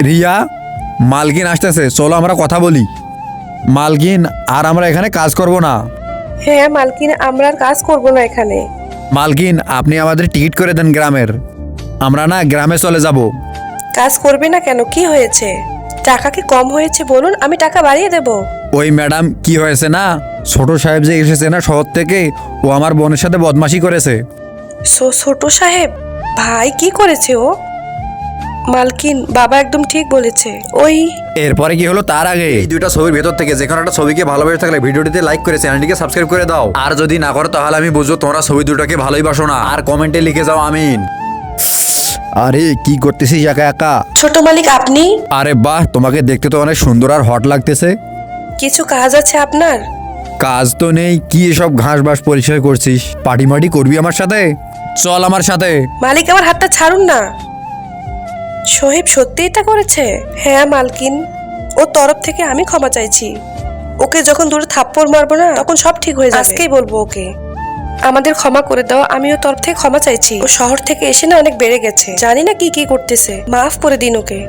রিয়া, মালকিন আসতেছে, চলো আমরা কথা বলি। মালকিন, আর আমরা এখানে কাজ করব না। হ্যাঁ মালকিন, আমরা আর কাজ করব না এখানে। মালকিন, আপনি আমাদের টিকিট করে দেন গ্রামের, আমরা না গ্রামে চলে যাব। কাজ করবে না কেন, কি হয়েছে? টাকা কি কম হয়েছে বলুন, আমি টাকা বাড়িয়ে দেব। ওই ম্যাডাম, কি হয়েছে না, ছোট সাহেব যে এসেছে না শহর থেকে, ও আমার বোনের সাথে বদমাশি করেছে। ছোট সাহেব? ভাই কি করেছে ও? মালকিন, বাবা একদম ঠিক বলেছে। ওই এরপরে কি হলো তার আগে এই দুইটা ছবির ভেতর থেকে যে কোনো একটা ছবিকে ভালোবেসে থাকলে ভিডিওটিতে লাইক করে চ্যানেলটিকে সাবস্ক্রাইব করে দাও। আর যদি না করো তাহলে আমি বুঝবো তোমরা ছবি দুটোকে ভালোই বাসো না। আর কমেন্টে লিখে যাও আমিন। আরে কি করতেছিস একা একা? ছোট মালিক আপনি? আরে বাহ, তোমাকে দেখতে তো অনেক সুন্দর আর হট লাগতেছে। কিছু কাজ আছে আপনার? কাজ তো নেই, কি এসব ঘাস বাস পরিষ্কার করছিস? পার্টি মাটি করবি আমার সাথে? চল আমার সাথে। মালিক আমার হাতটা ছাড়ুন না। সোহেব সত্যি এটা করেছে? হ্যাঁ মালকিন, ওর তরফ থেকে আমি ক্ষমা চাইছি। ওকে যখন দূরে থাপ্পড় মারবো না তখন সব ঠিক হয়ে যাবে। আজকেই বলবো ওকে আমাদের ক্ষমা করে দাও। আমি ওর তরফ থেকে ক্ষমা চাইছি। ও শহর থেকে এসে না অনেক বেড়ে গেছে, জানি না কি কি করতেছে, মাফ করে দিন ওকে।